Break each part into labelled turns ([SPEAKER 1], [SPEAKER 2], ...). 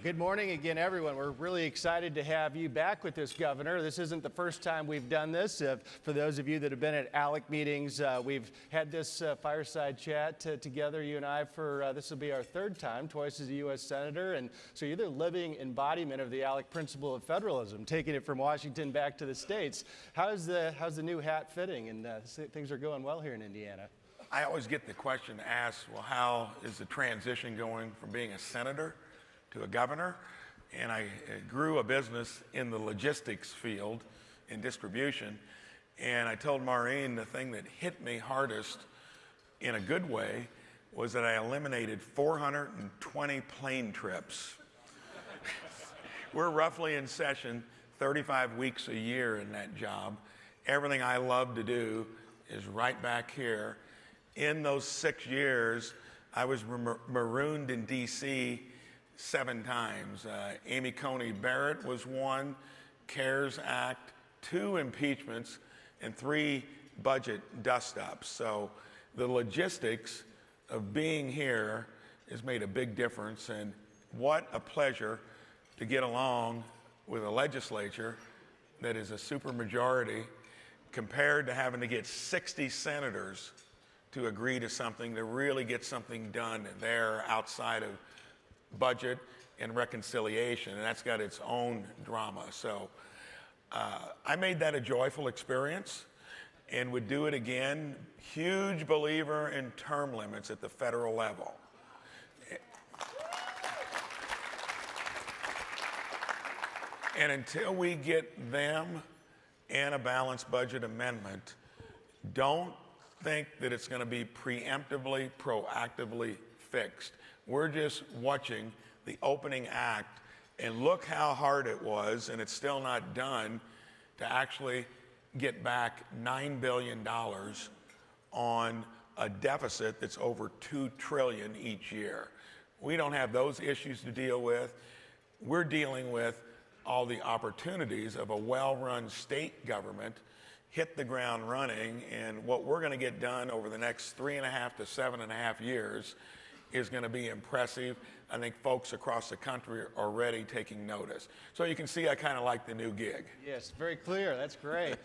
[SPEAKER 1] Good morning again, everyone. We're really excited to have you back with us, Governor. This isn't the first time we've done this. For those of you that have been at ALEC meetings, we've had this fireside chat together, you and I, for this will be our third time, twice as a U.S. Senator. And so you're the living embodiment of the ALEC principle of federalism, taking it from Washington back to the states. How's the new hat fitting? And things are going well here in Indiana.
[SPEAKER 2] I always get the question asked, well, how is the transition going from being a senator to a governor? And I grew a business in the logistics field in distribution. And I told Maureen the thing that hit me hardest in a good way was that I eliminated 420 plane trips. We're roughly in session 35 weeks a year in that job. Everything I love to do is right back here. In those 6 years, I was marooned in D.C. 7 times. Amy Coney Barrett was one, CARES Act, 2 impeachments, and 3 budget dust-ups. So the logistics of being here has made a big difference, and what a pleasure to get along with a legislature that is a supermajority compared to having to get 60 senators to agree to something, to really get something done there outside of budget and reconciliation, and that's got its own drama. So I made that a joyful experience and would do it again. Huge believer in term limits at the federal level. And until we get them and a balanced budget amendment, don't think that it's going to be preemptively, proactively fixed. We're just watching the opening act, and look how hard it was, and it's still not done, to actually get back $9 billion on a deficit that's over $2 trillion each year. We don't have those issues to deal with. We're dealing with all the opportunities of a well-run state government hit the ground running, and what we're going to get done over the next 3.5 to 7.5 years is going to be impressive. I think folks across the country are already taking notice. So you can see I kind of like the new gig.
[SPEAKER 1] Yes, very clear. That's great.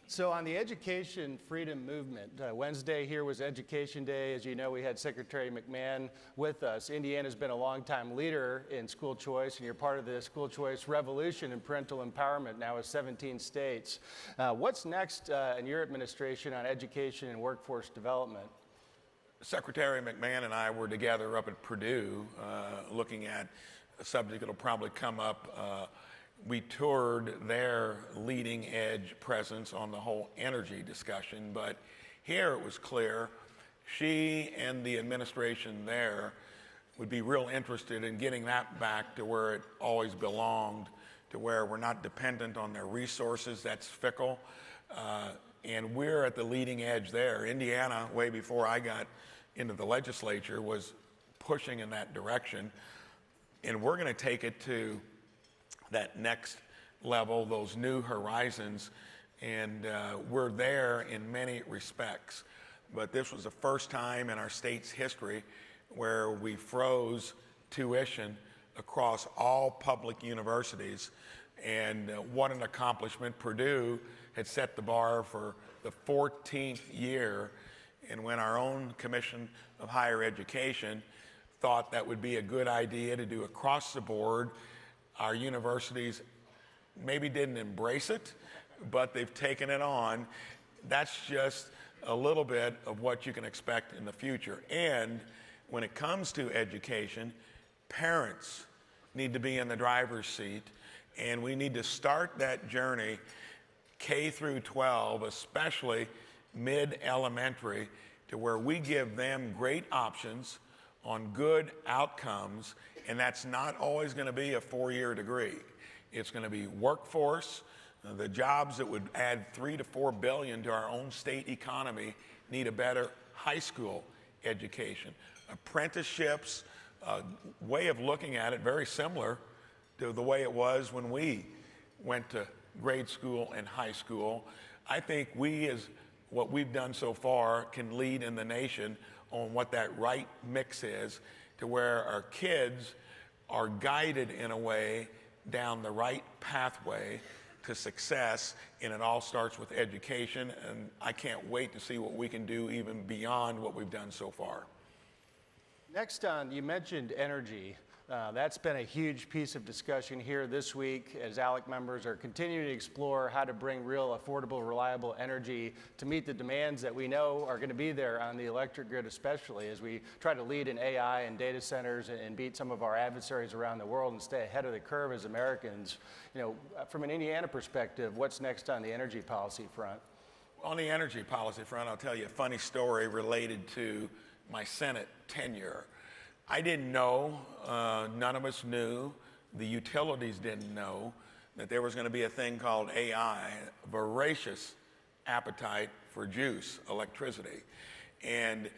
[SPEAKER 1] So on the education freedom movement, Wednesday here was Education Day. As you know, we had Secretary McMahon with us. Indiana's been a longtime leader in school choice, and you're part of the school choice revolution in parental empowerment now with 17 states. What's next in your administration on education and workforce development?
[SPEAKER 2] Secretary McMahon and I were together up at Purdue looking at a subject that'll probably come up. We toured their leading edge presence on the whole energy discussion, but here it was clear she and the administration there would be real interested in getting that back to where it always belonged, to where we're not dependent on their resources. That's fickle. And we're at the leading edge there. Indiana, way before I got into the legislature, was pushing in that direction. And we're going to take it to that next level, those new horizons. And we're there in many respects. But this was the first time in our state's history where we froze tuition across all public universities. And what an accomplishment. Purdue had set the bar for the 14th year, and when our own Commission of Higher Education thought that would be a good idea to do across the board, our universities maybe didn't embrace it, but they've taken it on. That's just a little bit of what you can expect in the future. And when it comes to education, parents need to be in the driver's seat, and we need to start that journey K through 12, especially mid-elementary, to where we give them great options on good outcomes, and that's not always going to be a 4-year degree. It's going to be workforce. The jobs that would add $3 to $4 billion to our own state economy need a better high school education. Apprenticeships, way of looking at it, very similar to the way it was when we went to grade school and high school. I think we, as what we've done so far, can lead in the nation on what that right mix is, to where our kids are guided in a way down the right pathway to success, and it all starts with education, and I can't wait to see what we can do even beyond what we've done so far.
[SPEAKER 1] Next on, you mentioned energy. That's been a huge piece of discussion here this week as ALEC members are continuing to explore how to bring real, affordable, reliable energy to meet the demands that we know are going to be there on the electric grid, especially as we try to lead in AI and data centers and beat some of our adversaries around the world and stay ahead of the curve as Americans. You know, from an Indiana perspective, what's next on the energy policy front?
[SPEAKER 2] On the energy policy front, I'll tell you a funny story related to my Senate tenure. I didn't know, none of us knew, the utilities didn't know that there was going to be a thing called AI, voracious appetite for juice, electricity. And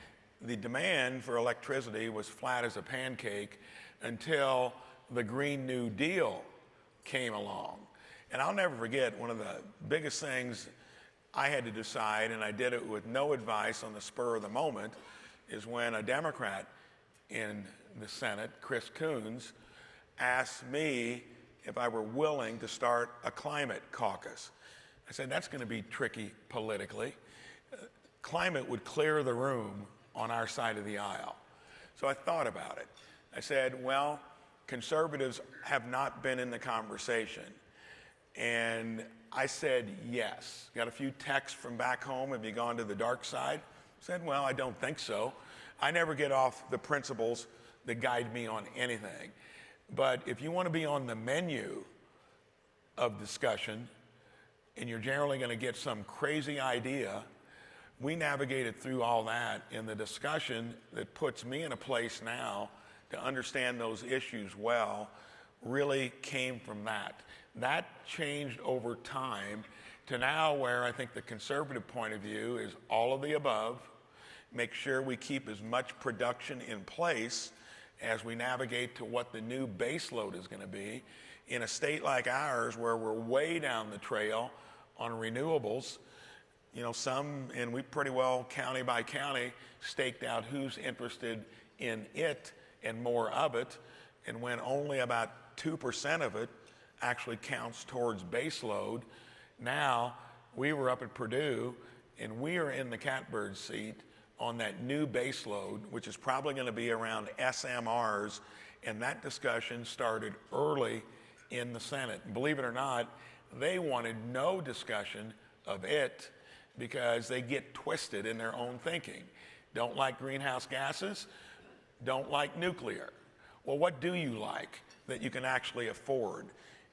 [SPEAKER 2] the demand for electricity was flat as a pancake until the Green New Deal came along. And I'll never forget, one of the biggest things I had to decide, and I did it with no advice on the spur of the moment, is when a Democrat in the Senate, Chris Coons, asked me if I were willing to start a climate caucus. I said, that's going to be tricky politically. Climate would clear the room on our side of the aisle. So I thought about it. I said, well, conservatives have not been in the conversation. And I said, yes. Got a few texts from back home. Have you gone to the dark side? I said, well, I don't think so. I never get off the principles that guide me on anything. But if you want to be on the menu of discussion, and you're generally going to get some crazy idea, we navigated through all that in the discussion that puts me in a place now to understand those issues well, really came from that. That changed over time to now where I think the conservative point of view is all of the above. Make sure we keep as much production in place as we navigate to what the new base load is going to be. In a state like ours, where we're way down the trail on renewables, you know, and we pretty well, county by county, staked out who's interested in it and more of it, and when only about 2% of it actually counts towards base load. Now, we were up at Purdue, and we are in the catbird seat on that new base load, which is probably going to be around SMRs, and that discussion started early in the Senate. Believe it or not, they wanted no discussion of it because they get twisted in their own thinking. Don't like greenhouse gases, don't like nuclear. Well, what do you like that you can actually afford?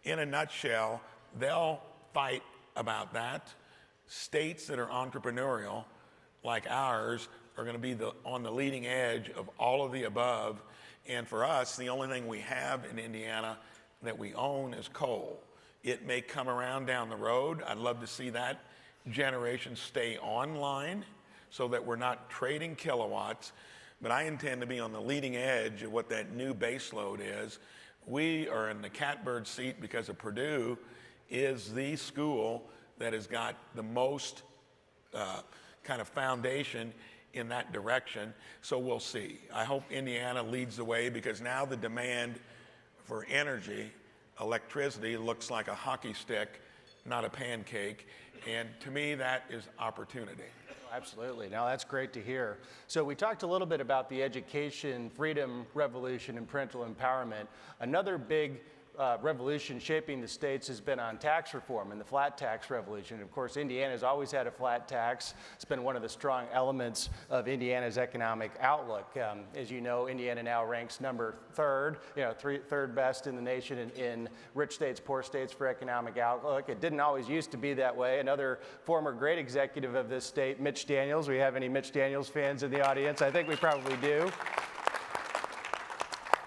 [SPEAKER 2] In a nutshell, they'll fight about that. States that are entrepreneurial, like ours, are going to be on the leading edge of all of the above. And for us, the only thing we have in Indiana that we own is coal. It may come around down the road. I'd love to see that generation stay online so that we're not trading kilowatts. But I intend to be on the leading edge of what that new base load is. We are in the catbird seat because of Purdue is the school that has got the most kind of foundation in that direction. So we'll see. I hope Indiana leads the way because now the demand for energy, electricity, looks like a hockey stick, not a pancake. And to me, that is opportunity.
[SPEAKER 1] Absolutely. Now, that's great to hear. So we talked a little bit about the education, freedom, revolution, and parental empowerment. Another big revolution shaping the states has been on tax reform and the flat tax revolution. Of course, Indiana has always had a flat tax. It's been one of the strong elements of Indiana's economic outlook. As you know, Indiana now ranks number third, third best in the nation in rich states, poor states for economic outlook. It didn't always used to be that way. Another former great executive of this state, Mitch Daniels. We have any Mitch Daniels fans in the audience? I think we probably do.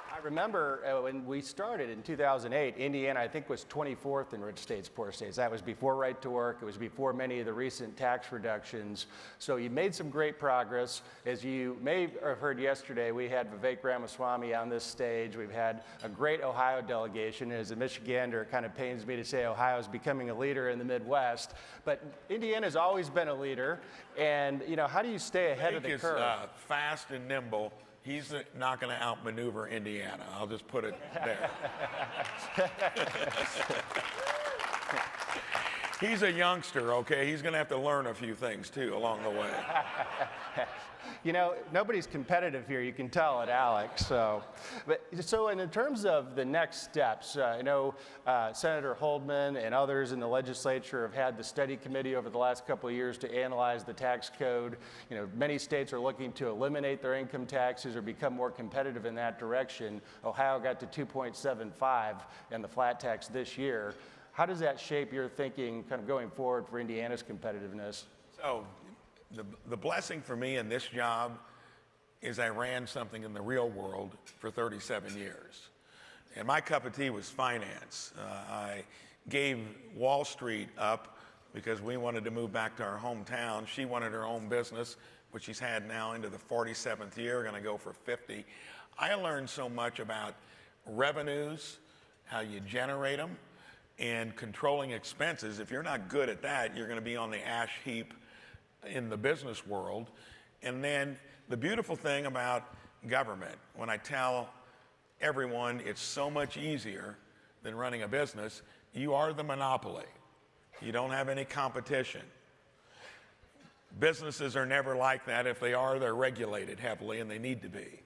[SPEAKER 1] I remember when we started in 2008, Indiana, I think, was 24th in rich states, poor states. That was before right to work. It was before many of the recent tax reductions. So you made some great progress. As you may have heard yesterday, we had Vivek Ramaswamy on this stage. We've had a great Ohio delegation. As a Michigander, it kind of pains me to say Ohio is becoming a leader in the Midwest. But Indiana's always been a leader. And, how do you stay ahead of the curve?
[SPEAKER 2] Fast and nimble. He's not going to outmaneuver Indiana. I'll just put it there. He's a youngster, okay? He's going to have to learn a few things, too, along the way.
[SPEAKER 1] You know, nobody's competitive here. You can tell at Alex. So in terms of the next steps, I know Senator Holdman and others in the legislature have had the study committee over the last couple of years to analyze the tax code. You know, many states are looking to eliminate their income taxes or become more competitive in that direction. Ohio got to 2.75 in the flat tax this year. How does that shape your thinking kind of going forward for Indiana's competitiveness?
[SPEAKER 2] So the blessing for me in this job is I ran something in the real world for 37 years. And my cup of tea was finance. I gave Wall Street up because we wanted to move back to our hometown. She wanted her own business, which she's had now into the 47th year, going to go for 50. I learned so much about revenues, how you generate them, and controlling expenses. If you're not good at that, you're going to be on the ash heap in the business world. And then the beautiful thing about government, when I tell everyone it's so much easier than running a business, you are the monopoly. You don't have any competition. Businesses are never like that. If they are, they're regulated heavily, and they need to be.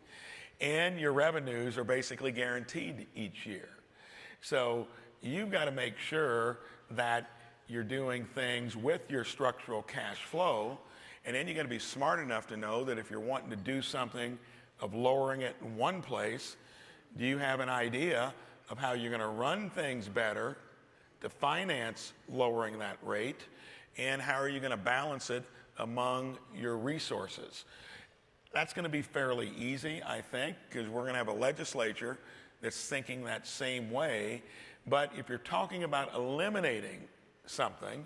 [SPEAKER 2] And your revenues are basically guaranteed each year. So you've got to make sure that you're doing things with your structural cash flow, and then you got to be smart enough to know that if you're wanting to do something of lowering it in one place, do you have an idea of how you're going to run things better to finance lowering that rate, and how are you going to balance it among your resources? That's going to be fairly easy, I think, because we're going to have a legislature that's thinking that same way. But if you're talking about eliminating something,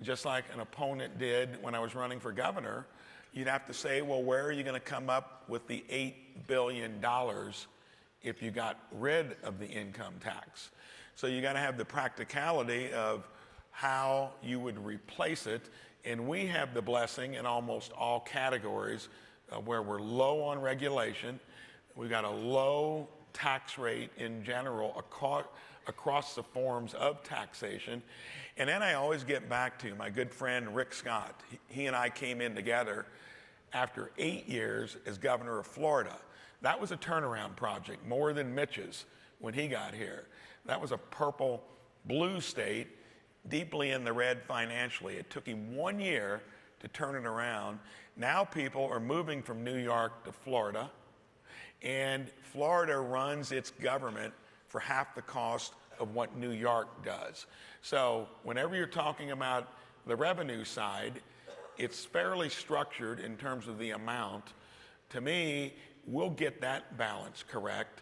[SPEAKER 2] just like an opponent did when I was running for governor, you'd have to say, well, where are you going to come up with the $8 billion if you got rid of the income tax? So you got to have the practicality of how you would replace it. And we have the blessing in almost all categories where we're low on regulation. We've got a low tax rate in general across the forms of taxation. And then I always get back to my good friend Rick Scott. He and I came in together after 8 years as governor of Florida. That was a turnaround project, more than Mitch's when he got here. That was a purple blue state, deeply in the red financially. It took him 1 year to turn it around. Now people are moving from New York to Florida, and Florida runs its government for half the cost of what New York does. So whenever you're talking about the revenue side, it's fairly structured in terms of the amount. To me, we'll get that balance correct.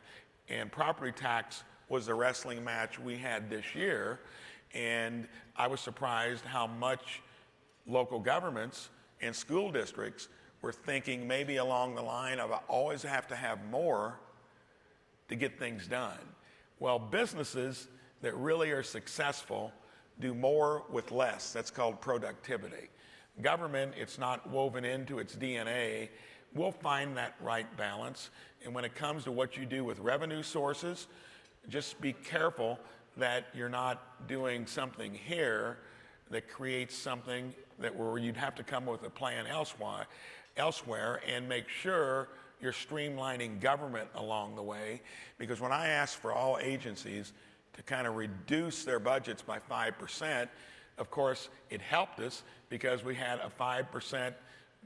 [SPEAKER 2] And property tax was the wrestling match we had this year. And I was surprised how much local governments and school districts were thinking maybe along the line of I always have to have more to get things done. Well, businesses that really are successful do more with less. That's called productivity. Government, it's not woven into its DNA. We'll find that right balance. And when it comes to what you do with revenue sources, just be careful that you're not doing something here that creates something that where you'd have to come with a plan elsewhere, and make sure you're streamlining government along the way. Because when I asked for all agencies to kind of reduce their budgets by 5%, of course, it helped us because we had a 5%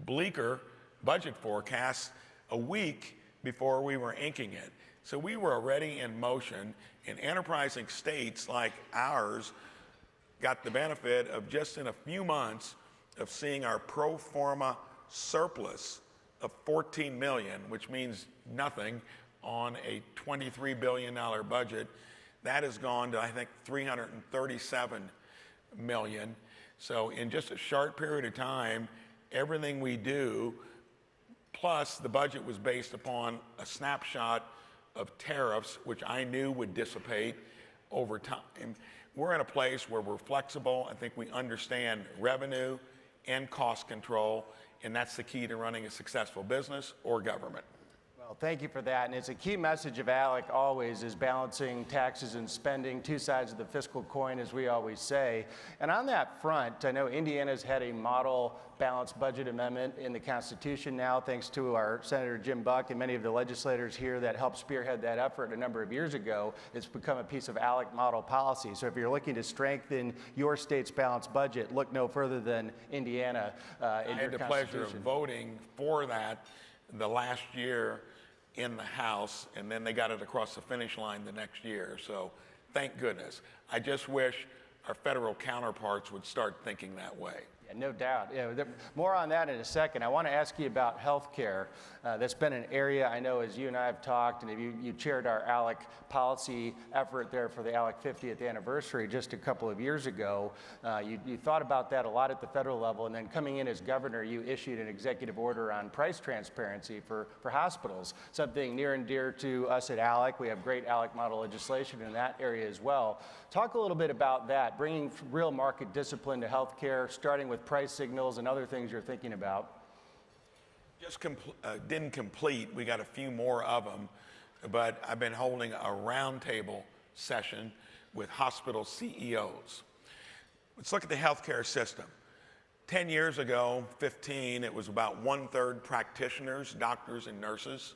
[SPEAKER 2] bleaker budget forecast a week before we were inking it. So we were already in motion, and enterprising states like ours got the benefit of just in a few months of seeing our pro forma surplus of $14 million, which means nothing on a $23 billion budget. That has gone to, I think, $337 million. So in just a short period of time, everything we do, plus the budget was based upon a snapshot of tariffs, which I knew would dissipate over time. We're in a place where we're flexible. I think we understand revenue and cost control, and that's the key to running a successful business or government.
[SPEAKER 1] Well, Well, thank you for that. And it's a key message of ALEC always is balancing taxes and spending, two sides of the fiscal coin, as we always say. And on that front, I know Indiana's had a model balanced budget amendment in the Constitution now, thanks to our Senator Jim Buck and many of the legislators here that helped spearhead that effort a number of years ago. It's become a piece of ALEC model policy. So if you're looking to strengthen your state's balanced budget, look no further than Indiana in your Constitution.
[SPEAKER 2] I had the pleasure of voting for that the last year in the House, and then they got it across the finish line the next year. So thank goodness. I just wish our federal counterparts would start thinking that way.
[SPEAKER 1] Yeah, no doubt. Yeah, more on that in a second. I want to ask you about health care. That's been an area I know as you and I have talked, and you chaired our ALEC policy effort there for the ALEC 50th anniversary just a couple of years ago. You thought about that a lot at the federal level, and then coming in as governor, you issued an executive order on price transparency for hospitals, something near and dear to us at ALEC. We have great ALEC model legislation in that area as well. Talk a little bit about that, bringing real market discipline to health care, starting with price signals and other things you're thinking about.
[SPEAKER 2] Just didn't complete. We got a few more of them, but I've been holding a roundtable session with hospital CEOs. Let's look at the healthcare system. 10 years ago, 15, it was about 1/3 practitioners, doctors and nurses.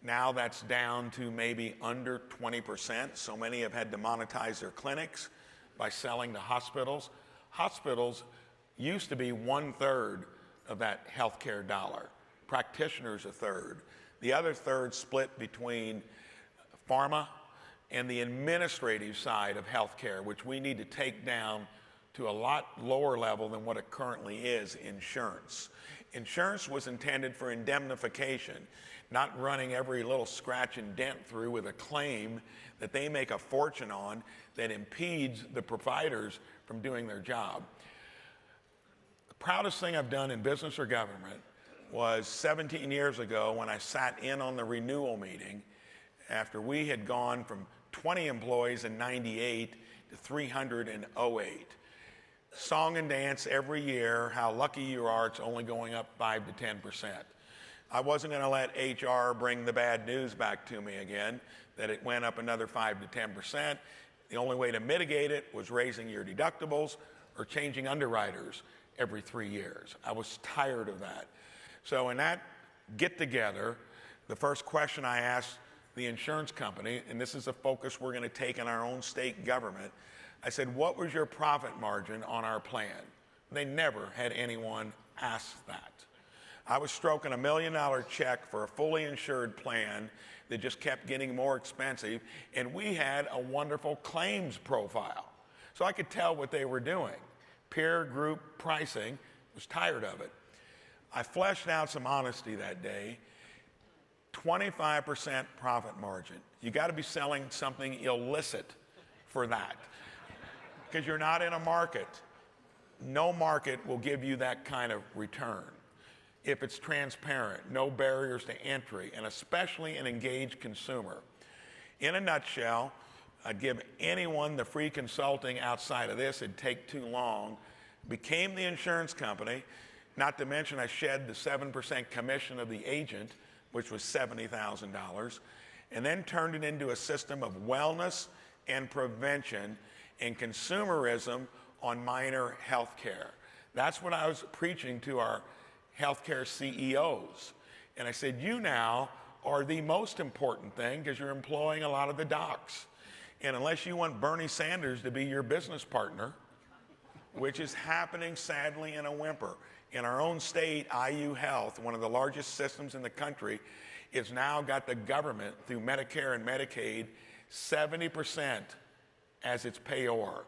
[SPEAKER 2] Now that's down to maybe under 20%. So many have had to monetize their clinics by selling to hospitals. Hospitals used to be 1/3 of that healthcare dollar. Practitioners 1/3. The other third split between pharma and the administrative side of healthcare, which we need to take down to a lot lower level than what it currently is, insurance. Insurance was intended for indemnification, not running every little scratch and dent through with a claim that they make a fortune on that impedes the providers from doing their job. The proudest thing I've done in business or government was 17 years ago when I sat in on the renewal meeting after we had gone from 20 employees in 98 to 300 in 08. Song and dance every year, how lucky you are, it's only going up 5 to 10%. I wasn't going to let HR bring the bad news back to me again, that it went up another 5 to 10%. The only way to mitigate it was raising your deductibles or changing underwriters every 3 years. I was tired of that. So in that get-together, the first question I asked the insurance company, and this is a focus we're going to take in our own state government, I said, what was your profit margin on our plan? They never had anyone ask that. I was stroking $1 million check for a fully insured plan that just kept getting more expensive, and we had a wonderful claims profile. So I could tell what they were doing. Peer group pricing, was tired of it. I fleshed out some honesty that day. 25% profit margin. You got to be selling something illicit for that because you're not in a market. No market will give you that kind of return. If it's transparent, no barriers to entry, and especially an engaged consumer. In a nutshell, I'd give anyone the free consulting outside of this. It'd take too long. Became the insurance company. Not to mention I shed the 7% commission of the agent, which was $70,000, and then turned it into a system of wellness and prevention and consumerism on minor health care. That's what I was preaching to our healthcare CEOs. And I said, you now are the most important thing because you're employing a lot of the docs. And unless you want Bernie Sanders to be your business partner, which is happening sadly in a whimper. In our own state, IU Health, one of the largest systems in the country, has now got the government through Medicare and Medicaid 70% as its payor.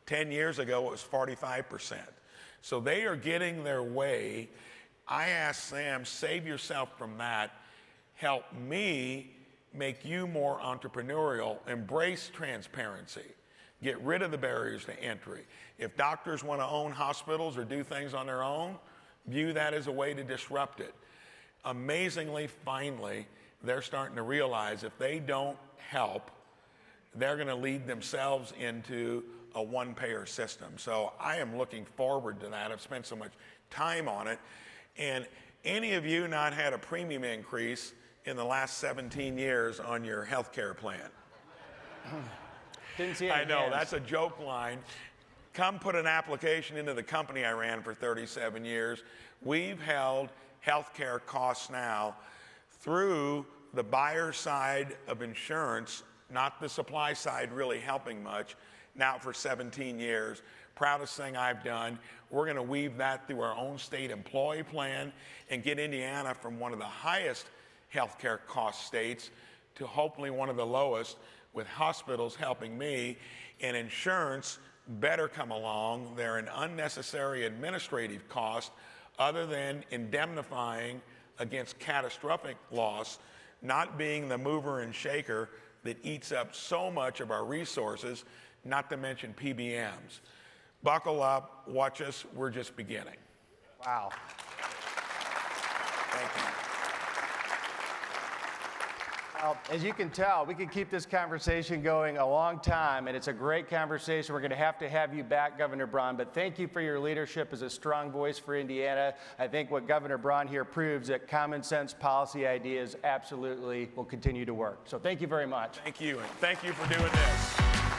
[SPEAKER 2] 10 years ago, it was 45%. So they are getting their way. I asked them, save yourself from that. Help me make you more entrepreneurial. Embrace transparency. Get rid of the barriers to entry. If doctors want to own hospitals or do things on their own, view that as a way to disrupt it. Amazingly, finally, they're starting to realize if they don't help, they're going to lead themselves into a one-payer system. So I am looking forward to that. I've spent so much time on it. And any of you not had a premium increase in the last 17 years on your health care plan?
[SPEAKER 1] Didn't see any
[SPEAKER 2] I know,
[SPEAKER 1] hands.
[SPEAKER 2] that's a joke line. Come put an application into the company I ran for 37 years. We've held healthcare costs now through the buyer side of insurance, not the supply side really helping much, now for 17 years. Proudest thing I've done. We're going to weave that through our own state employee plan and get Indiana from one of the highest healthcare cost states to hopefully one of the lowest, with hospitals helping me and insurance better come along. They're an unnecessary administrative cost other than indemnifying against catastrophic loss, not being the mover and shaker that eats up so much of our resources, not to mention PBMs. Buckle up, watch us, we're just beginning.
[SPEAKER 1] Wow.
[SPEAKER 2] Thank you.
[SPEAKER 1] Well, as you can tell, we could keep this conversation going a long time, and it's a great conversation. We're going to have you back, Governor Braun, but thank you for your leadership as a strong voice for Indiana. I think what Governor Braun here proves that common sense policy ideas absolutely will continue to work. So thank you very much.
[SPEAKER 2] Thank you, and thank you for doing this.